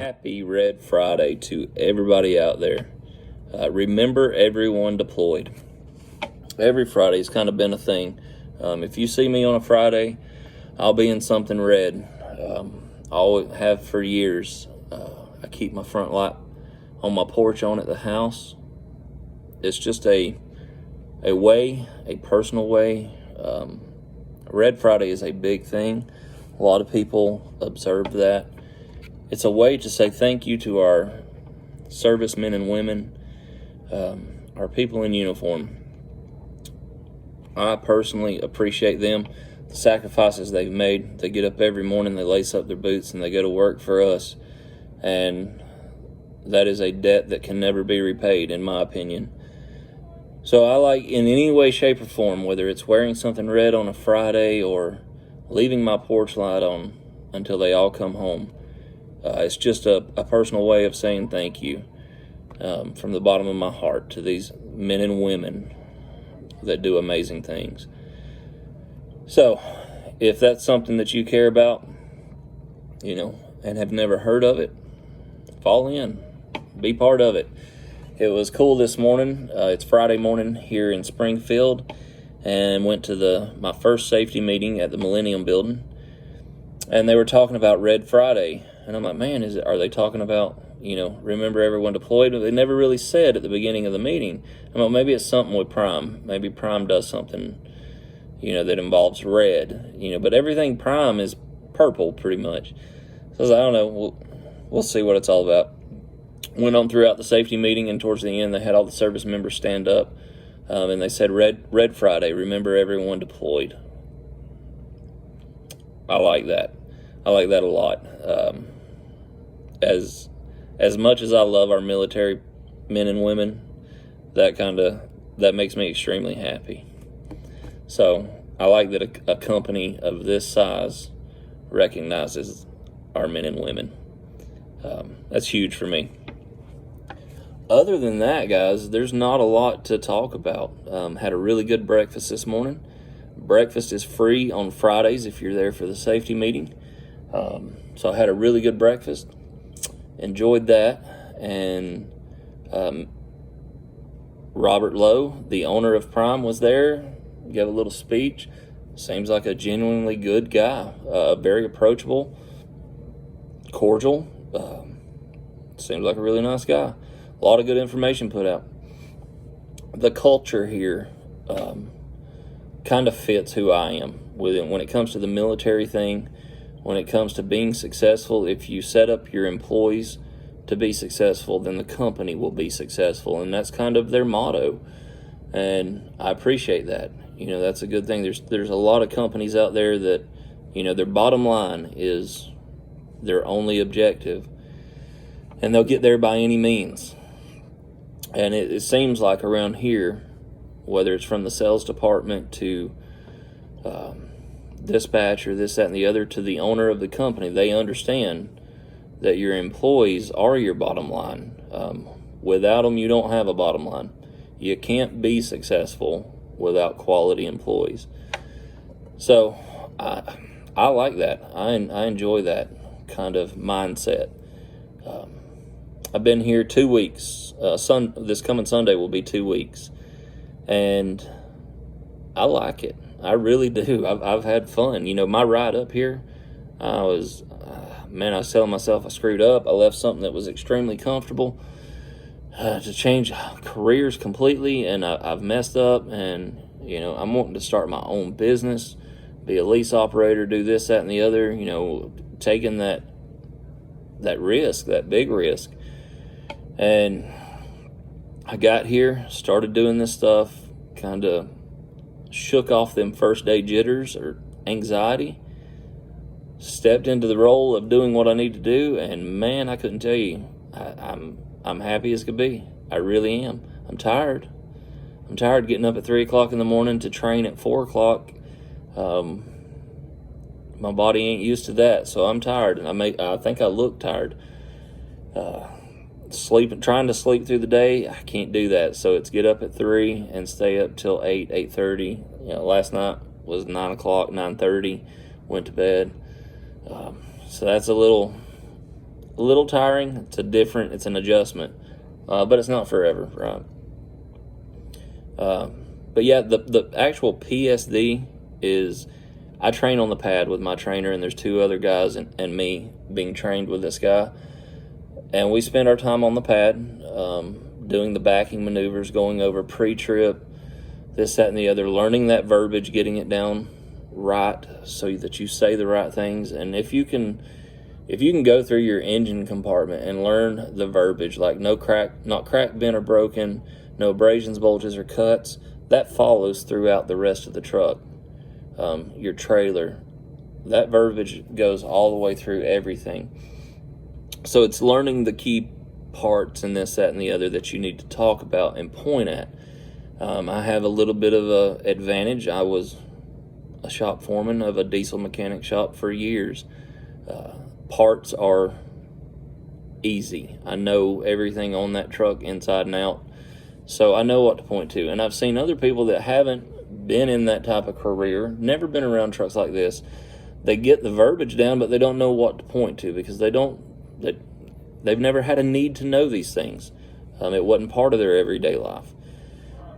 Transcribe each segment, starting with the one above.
Happy Red Friday to everybody out there. Remember everyone deployed. Every Friday's kind of been a thing. If you see me on a Friday, I'll be in something red. I always have for years. I keep my front light on my porch on at the house. It's just a personal way. Red Friday is a big thing. A lot of people observe that. It's a way to say thank you to our servicemen and women, our people in uniform. I personally appreciate them, the sacrifices they've made. They get up every morning, they lace up their boots, and they go to work for us. And that is a debt that can never be repaid, in my opinion. So I like, in any way, shape, or form, whether it's wearing something red on a Friday or leaving my porch light on until they all come home. It's just a personal way of saying thank you from the bottom of my heart to these men and women that do amazing things. So, if that's something that you care about, and have never heard of it, fall in, be part of it. It was cool this morning. It's Friday morning here in Springfield, and went to my first safety meeting at the Millennium Building, and they were talking about Red Friday. And I'm like, man, are they talking about, remember everyone deployed? They never really said at the beginning of the meeting. I'm like, maybe it's something with Prime. Maybe Prime does something, that involves red. But everything Prime is purple pretty much. So I was like, I don't know. We'll see what it's all about. Went on throughout the safety meeting, and towards the end, they had all the service members stand up, and they said, Red Friday, remember everyone deployed. I like that. I like that a lot. As much as I love our military men and women, that makes me extremely happy. So I like that a company of this size recognizes our men and women. That's huge for me. Other than that, guys, there's not a lot to talk about. Had a really good breakfast this morning. Breakfast is free on Fridays if you're there for the safety meeting. So I had a really good breakfast, enjoyed that, and Robert Lowe, the owner of Prime, was there, gave a little speech. Seems like a genuinely good guy, very approachable, cordial, seems like a really nice guy. A lot of good information put out. The culture here kind of fits who I am when it comes to the military thing. When it comes to being successful, if you set up your employees to be successful, then the company will be successful. And that's kind of their motto. And I appreciate that. That's a good thing. There's a lot of companies out there that, their bottom line is their only objective. And they'll get there by any means. And it seems like around here, whether it's from the sales department to dispatch or this, that, and the other, to the owner of the company, they understand that your employees are your bottom line. Without them, you don't have a bottom line. You can't be successful without quality employees. So I like that. I enjoy that kind of mindset. I've been here 2 weeks. This coming Sunday will be 2 weeks, and I like it. I really do. I've had fun. My ride up here, I was telling myself I screwed up. I left something that was extremely comfortable to change careers completely, and I've messed up. And I'm wanting to start my own business, be a lease operator, do this, that, and the other. Taking that risk, that big risk. And I got here, started doing this stuff, kind of shook off them first day jitters or anxiety, stepped into the role of doing what I need to do, and man, I couldn't tell you, I'm happy as could be. I really am. I'm tired. I'm tired getting up at 3 o'clock in the morning to train at 4 o'clock. My body ain't used to that, so I'm tired, and I think I look tired. Trying to sleep through the day, I can't do that. So it's get up at 3 and stay up till 8:30. Last night was 9 o'clock, 9:30, went to bed. So that's a little a little tiring. It's an adjustment, but it's not forever, right? But yeah, the actual PSD is, I train on the pad with my trainer, and there's 2 other guys and me being trained with this guy. And we spend our time on the pad, doing the backing maneuvers, going over pre-trip, this, that, and the other, learning that verbiage, getting it down right so that you say the right things. And if you can go through your engine compartment and learn the verbiage, like not cracked, bent, or broken, no abrasions, bulges, or cuts, that follows throughout the rest of the truck. Your trailer, that verbiage goes all the way through everything. So it's learning the key parts and this, that, and the other that you need to talk about and point at. I have a little bit of an advantage. I was a shop foreman of a diesel mechanic shop for years. Parts are easy. I know everything on that truck inside and out, so I know what to point to. And I've seen other people that haven't been in that type of career, never been around trucks like this. They get the verbiage down, but they don't know what to point to because they've never had a need to know these things. It wasn't part of their everyday life.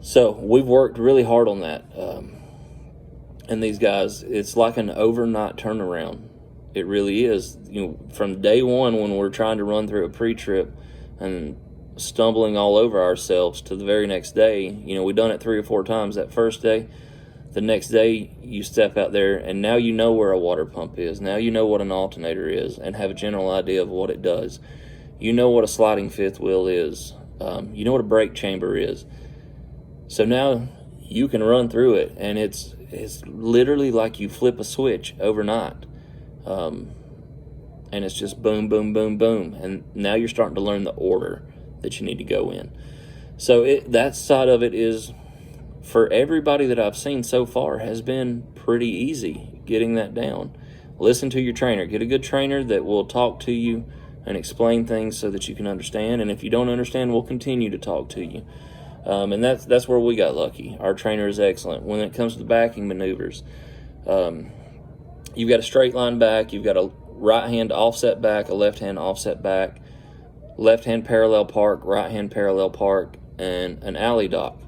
So we've worked really hard on that. And these guys, it's like an overnight turnaround. It really is. From day one when we're trying to run through a pre-trip and stumbling all over ourselves to the very next day, we've done it 3 or 4 times that first day. The next day you step out there and now you know where a water pump is. Now you know what an alternator is and have a general idea of what it does. You know what a sliding fifth wheel is. You know what a brake chamber is. So now you can run through it, and it's literally like you flip a switch overnight. And it's just boom, boom, boom, boom. And now you're starting to learn the order that you need to go in. So that side of it is, for everybody that I've seen so far, has been pretty easy getting that down. Listen to your trainer. Get a good trainer that will talk to you and explain things so that you can understand. And if you don't understand, we'll continue to talk to you. And that's where we got lucky. Our trainer is excellent. When it comes to the backing maneuvers, you've got a straight line back, you've got a right hand offset back, a left hand offset back, left hand parallel park, right hand parallel park, and an alley dock.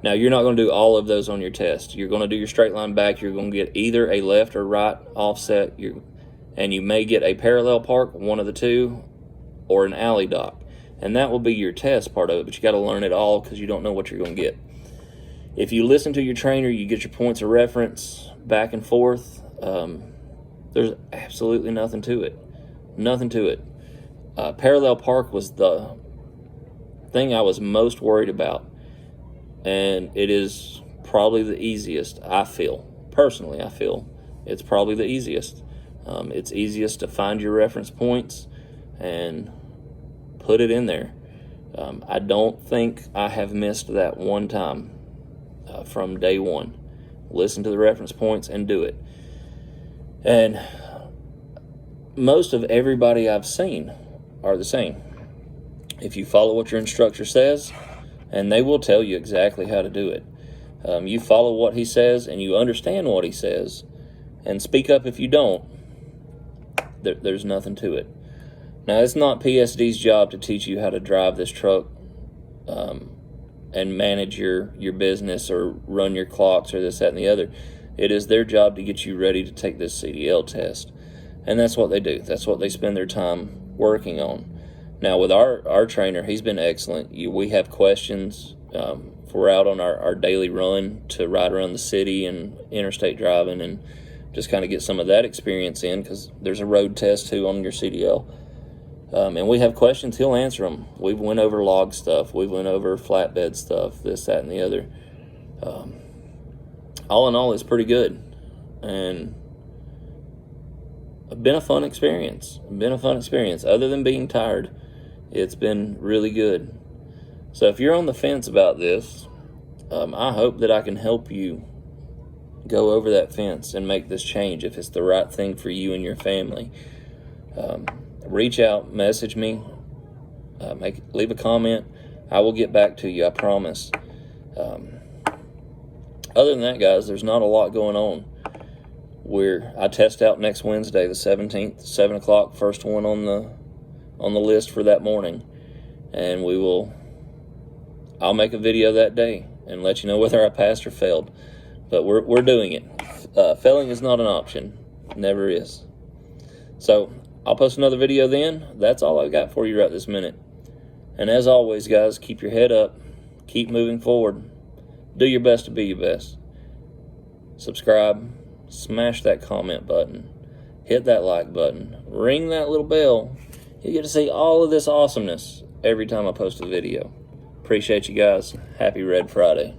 Now, you're not going to do all of those on your test. You're going to do your straight line back. You're going to get either a left or right offset, and you may get a parallel park, one of the two, or an alley dock. And that will be your test part of it, but you got to learn it all because you don't know what you're going to get. If you listen to your trainer, you get your points of reference back and forth. There's absolutely nothing to it. Nothing to it. Parallel park was the thing I was most worried about. And it is probably the easiest, I feel. Personally, I feel it's probably the easiest. It's easiest to find your reference points and put it in there. I don't think I have missed that one time from day one. Listen to the reference points and do it. And most of everybody I've seen are the same. If you follow what your instructor says, and they will tell you exactly how to do it. You follow what he says and you understand what he says, and speak up if you don't, there's nothing to it. Now, it's not PSD's job to teach you how to drive this truck and manage your business or run your clocks or this, that, and the other. It is their job to get you ready to take this CDL test. And that's what they do. That's what they spend their time working on. Now, with our trainer, he's been excellent. We have questions. If we're out on our daily run to ride around the city and interstate driving and just kind of get some of that experience in, because there's a road test too on your CDL. And we have questions, he'll answer them. We've went over log stuff. We've went over flatbed stuff, this, that, and the other. All in all, it's pretty good. And been a fun experience. Other than being tired, it's been really good. So if you're on the fence about this, I hope that I can help you go over that fence and make this change if it's the right thing for you and your family. Reach out, message me, leave a comment. I will get back to you, I promise. Other than that, guys, there's not a lot going on. I test out next Wednesday, the 17th, 7 o'clock, first one on on the list for that morning, and I'll make a video that day and let you know whether I passed or failed. But we're doing it. Failing is not an option. Never is. So I'll post another video then. That's all I've got for you right this minute. And as always, guys, keep your head up. Keep moving forward. Do your best to be your best. Subscribe. Smash that comment button. Hit that like button. Ring that little bell. You get to see all of this awesomeness every time I post a video. Appreciate you guys. Happy Red Friday.